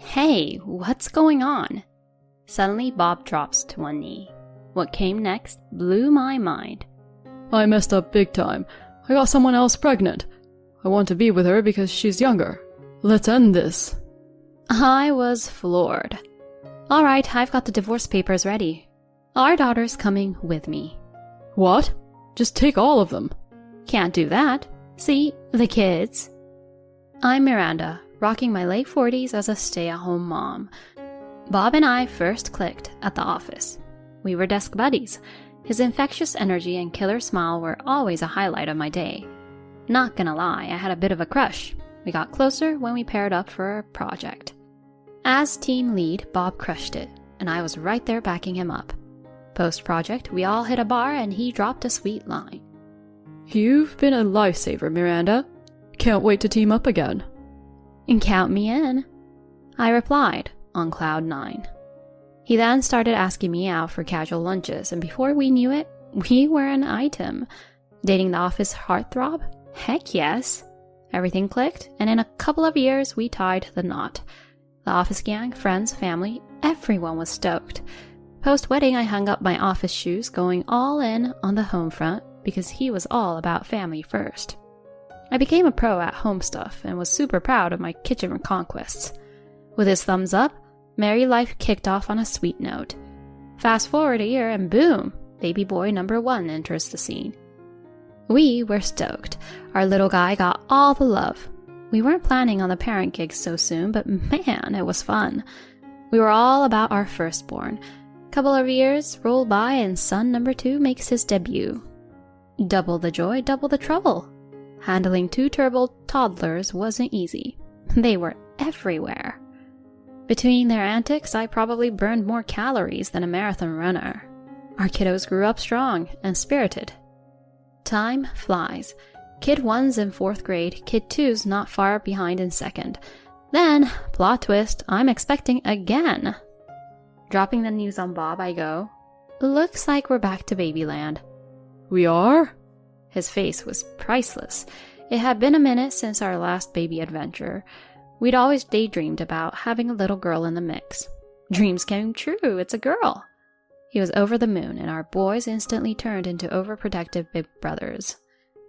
Hey, what's going on? Suddenly, Bob drops to one knee. What came next blew my mind. I messed up big time. I got someone else pregnant. I want to be with her because she's younger. Let's end this. I was floored. All right, I've got the divorce papers ready. Our daughter's coming with me. What? Just take all of them. Can't do that. See, the kids. I'm Miranda, rocking my late 40s as a stay-at-home mom. Bob and I first clicked at the office. We were desk buddies. His infectious energy and killer smile were always a highlight of my day. Not gonna lie, I had a bit of a crush. We got closer when we paired up for a project. As team lead, Bob crushed it, and I was right there backing him up. Post-project, we all hit a bar and he dropped a sweet line. You've been a lifesaver, Miranda. Can't wait to team up again. And count me in. I replied, on cloud 9. He then started asking me out for casual lunches, and before we knew it, we were an item. Dating the office heartthrob? Heck yes. Everything clicked, and in a couple of years, we tied the knot. The office gang, friends, family, everyone was stoked. Post-wedding, I hung up my office shoes, going all in on the home front because he was all about family first. I became a pro at home stuff and was super proud of my kitchen conquests. With his thumbs up, married life kicked off on a sweet note. Fast forward a year and boom, baby boy number 1 enters the scene. We were stoked. Our little guy got all the love. We weren't planning on the parent gig so soon, but man, it was fun. We were all about our firstborn. Couple of years roll by and son number 2 makes his debut. Double the joy, double the trouble. Handling 2 turbo toddlers wasn't easy. They were everywhere. Between their antics, I probably burned more calories than a marathon runner. Our kiddos grew up strong and spirited. Time flies. Kid 1's in 4th grade, Kid 2's not far behind in 2nd. Then, plot twist, I'm expecting again. Dropping the news on Bob, I go, looks like we're back to babyland. We are? His face was priceless. It had been a minute since our last baby adventure. We'd always daydreamed about having a little girl in the mix. Dreams came true, it's a girl. He was over the moon, and our boys instantly turned into overprotective big brothers.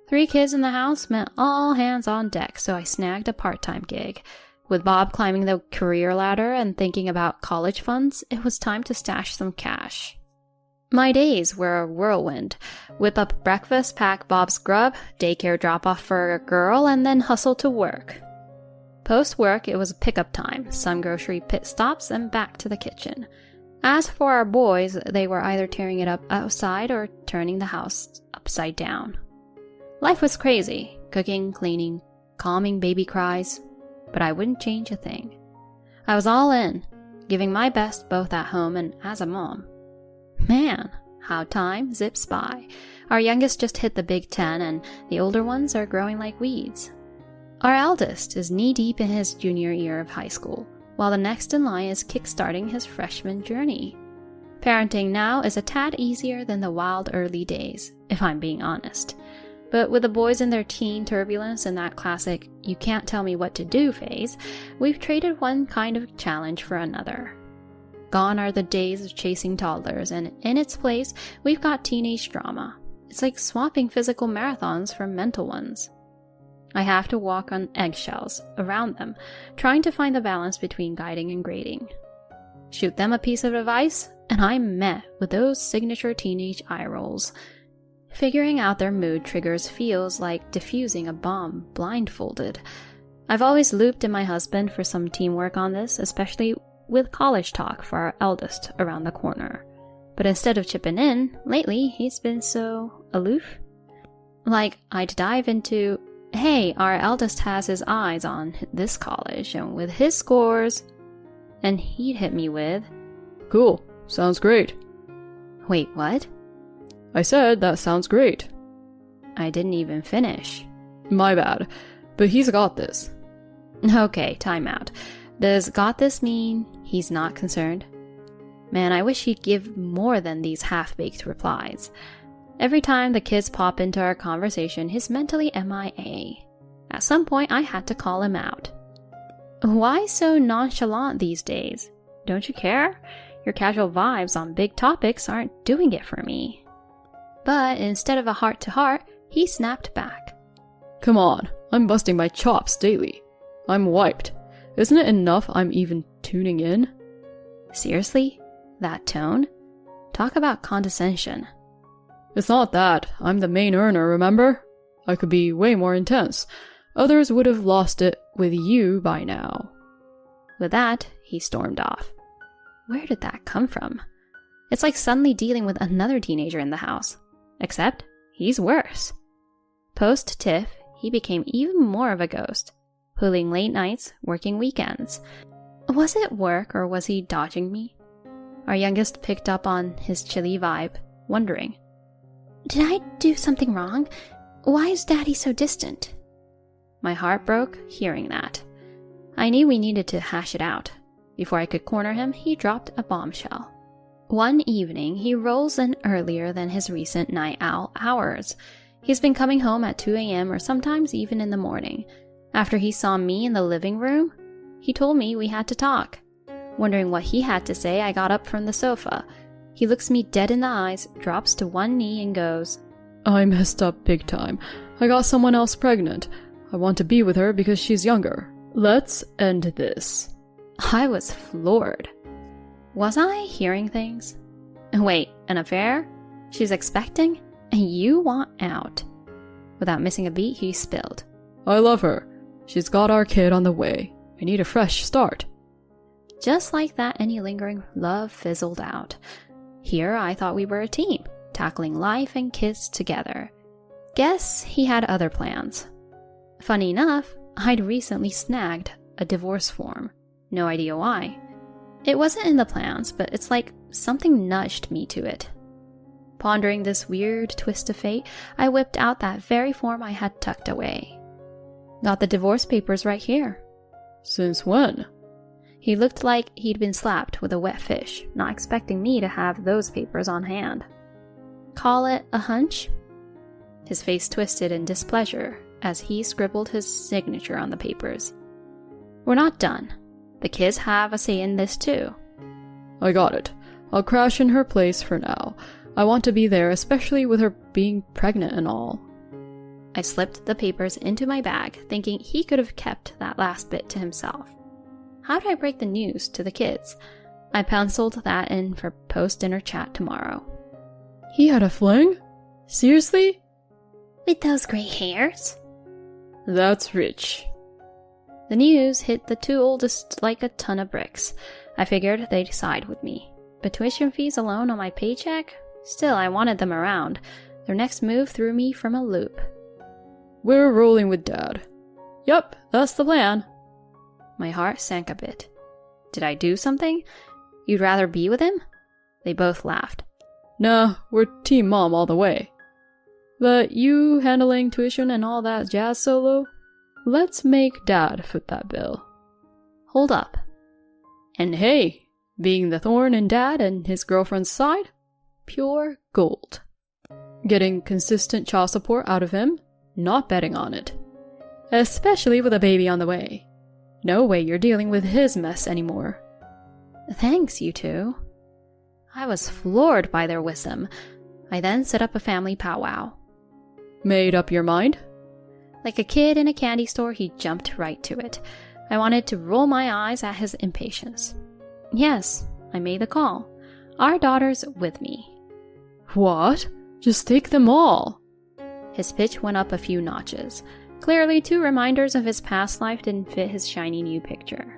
3 kids in the house meant all hands on deck, so I snagged a part-time gig. With Bob climbing the career ladder and thinking about college funds, it was time to stash some cash. My days were a whirlwind. Whip up breakfast, pack Bob's grub, daycare drop-off for a girl, and then hustle to work. Post-work, it was pickup time, some grocery pit stops, and back to the kitchen. As for our boys, they were either tearing it up outside or turning the house upside down. Life was crazy, cooking, cleaning, calming baby cries, but I wouldn't change a thing. I was all in, giving my best both at home and as a mom. Man, how time zips by. Our youngest just hit the Big 10 and the older ones are growing like weeds. Our eldest is knee-deep in his junior year of high school, while the next in line is kickstarting his freshman journey. Parenting now is a tad easier than the wild early days, if I'm being honest. But with the boys in their teen turbulence and that classic "you can't tell me what to do" phase, we've traded one kind of challenge for another. Gone are the days of chasing toddlers, and in its place, we've got teenage drama. It's like swapping physical marathons for mental ones. I have to walk on eggshells around them, trying to find the balance between guiding and grading. Shoot them a piece of advice, and I'm met with those signature teenage eye rolls. Figuring out their mood triggers feels like defusing a bomb blindfolded. I've always looped in my husband for some teamwork on this, especially with college talk for our eldest around the corner. But instead of chipping in, lately he's been so aloof. Like, I'd dive into, hey, our eldest has his eyes on this college, and with his scores, and he'd hit me with, Cool, sounds great. Wait, what? I said that sounds great. I didn't even finish. My bad, but he's got this. Okay, time out. Does got this mean he's not concerned? Man, I wish he'd give more than these half-baked replies. Every time the kids pop into our conversation, he's mentally MIA. At some point, I had to call him out. Why so nonchalant these days? Don't you care? Your casual vibes on big topics aren't doing it for me. But instead of a heart-to-heart, he snapped back. Come on, I'm busting my chops daily. I'm wiped. Isn't it enough I'm even tuning in? Seriously? That tone? Talk about condescension. It's not that. I'm the main earner, remember? I could be way more intense. Others would have lost it with you by now. With that, he stormed off. Where did that come from? It's like suddenly dealing with another teenager in the house. Except, he's worse. Post-Tiff, he became even more of a ghost, pulling late nights, working weekends. Was it work or was he dodging me? Our youngest picked up on his chilly vibe, wondering, did I do something wrong? Why is Daddy so distant? My heart broke hearing that. I knew we needed to hash it out. Before I could corner him, he dropped a bombshell. One evening, he rolls in earlier than his recent night owl hours. He's been coming home at 2 a.m. or sometimes even in the morning. After he saw me in the living room, he told me we had to talk. Wondering what he had to say, I got up from the sofa. He looks me dead in the eyes, drops to one knee and goes, I messed up big time. I got someone else pregnant. I want to be with her because she's younger. Let's end this. I was floored. Was I hearing things? Wait, an affair? She's expecting? And you want out? Without missing a beat, he spilled. I love her. She's got our kid on the way. I need a fresh start. Just like that, any lingering love fizzled out. Here, I thought we were a team, tackling life and kids together. Guess he had other plans. Funny enough, I'd recently snagged a divorce form. No idea why. It wasn't in the plans, but it's like something nudged me to it. Pondering this weird twist of fate, I whipped out that very form I had tucked away. Got the divorce papers right here. Since when? He looked like he'd been slapped with a wet fish, not expecting me to have those papers on hand. Call it a hunch? His face twisted in displeasure as he scribbled his signature on the papers. We're not done. The kids have a say in this too. I got it. I'll crash in her place for now. I want to be there, especially with her being pregnant and all. I slipped the papers into my bag, thinking he could have kept that last bit to himself. How do I break the news to the kids? I penciled that in for post-dinner chat tomorrow. He had a fling? Seriously? With those gray hairs? That's rich. The news hit the two oldest like a ton of bricks. I figured they'd side with me. But tuition fees alone on my paycheck? Still, I wanted them around. Their next move threw me from a loop. We're rolling with Dad. Yup, that's the plan. My heart sank a bit. Did I do something? You'd rather be with him? They both laughed. Nah, we're Team Mom all the way. But you handling tuition and all that jazz solo? Let's make Dad foot that bill. Hold up. And hey, being the thorn in Dad and his girlfriend's side? Pure gold. Getting consistent child support out of him? Not betting on it. Especially with a baby on the way. No way you're dealing with his mess anymore. Thanks, you two. I was floored by their wisdom. I then set up a family powwow. Made up your mind? Like a kid in a candy store, he jumped right to it. I wanted to roll my eyes at his impatience. Yes, I made the call. Our daughter's with me. What? Just take them all. His pitch went up a few notches. Clearly, 2 reminders of his past life didn't fit his shiny new picture.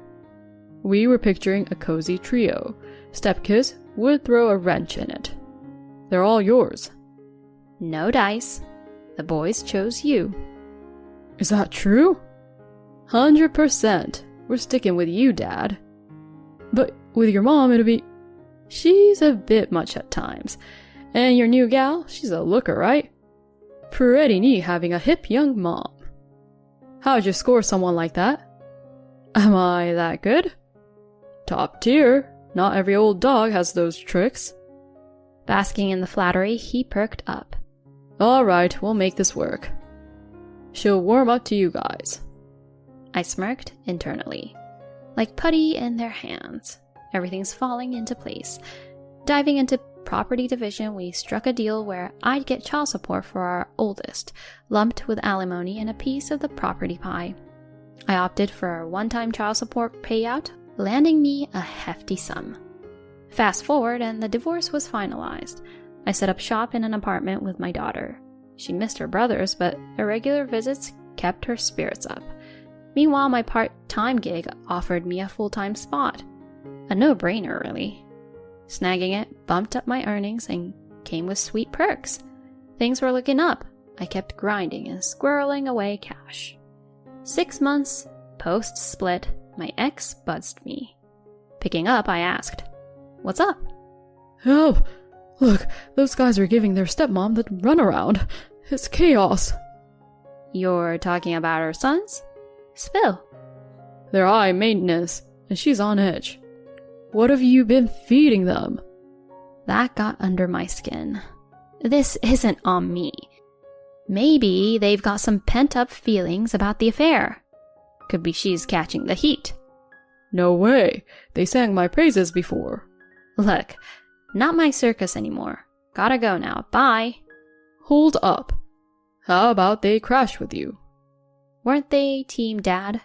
We were picturing a cozy trio. Stepkids would throw a wrench in it. They're all yours. No dice. The boys chose you. Is that true? 100%. We're sticking with you, Dad. But with your mom, it'll be... She's a bit much at times. And your new gal, she's a looker, right? Pretty neat having a hip young mom. How'd you score someone like that? Am I that good? Top tier. Not every old dog has those tricks. Basking in the flattery, he perked up. Alright, we'll make this work. She'll warm up to you guys. I smirked internally. like putty in their hands. Everything's falling into place. Diving into property division, we struck a deal where I'd get child support for our oldest, lumped with alimony and a piece of the property pie. I opted for a one-time child support payout, landing me a hefty sum. Fast forward, and the divorce was finalized. I set up shop in an apartment with my daughter. She missed her brothers, but irregular visits kept her spirits up. Meanwhile, my part-time gig offered me a full-time spot. A no-brainer, really. Snagging it bumped up my earnings and came with sweet perks. Things were looking up. I kept grinding and squirreling away cash. 6 months post-split, my ex buzzed me. Picking up, I asked, "What's up?" Help! Look, those guys are giving their stepmom the runaround. It's chaos. You're talking about her sons? Spill. They're high maintenance, and she's on edge. What have you been feeding them? That got under my skin. This isn't on me. Maybe they've got some pent-up feelings about the affair. Could be she's catching the heat. No way. They sang my praises before. Look, not my circus anymore. Gotta go now. Bye. Hold up. How about they crash with you? Weren't they Team Dad?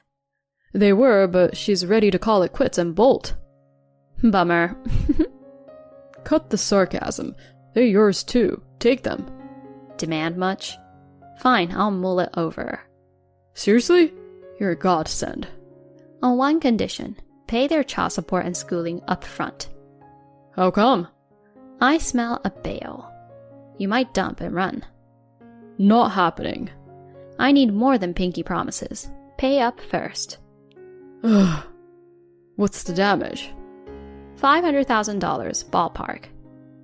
They were, but she's ready to call it quits and bolt. Bummer. Cut the sarcasm. They're yours too. Take them. Demand much? Fine, I'll mull it over. Seriously? You're a godsend. On one condition. Pay their child support and schooling up front. How come? I smell a bail. You might dump and run. Not happening. I need more than pinky promises. Pay up first. What's the damage? $500,000 ballpark.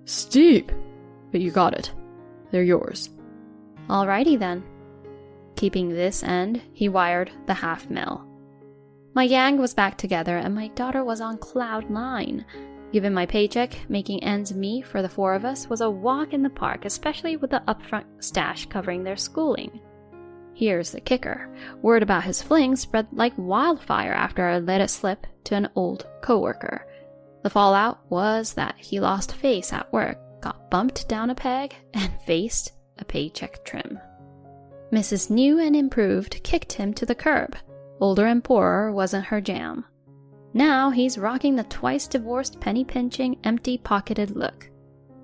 Steep. But you got it. They're yours. Alrighty then. Keeping this end, he wired the $500,000. My gang was back together and my daughter was on cloud 9. Given my paycheck, making ends meet for the 4 of us was a walk in the park, especially with the upfront stash covering their schooling. Here's the kicker. Word about his fling spread like wildfire after I let it slip to an old coworker. The fallout was that he lost face at work, got bumped down a peg, and faced a paycheck trim. Mrs. New and Improved kicked him to the curb. Older and poorer wasn't her jam. Now he's rocking the twice-divorced, penny-pinching, empty-pocketed look.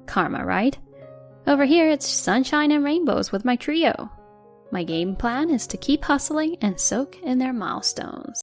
Karma, right? Over here, it's sunshine and rainbows with my trio. My game plan is to keep hustling and soak in their milestones.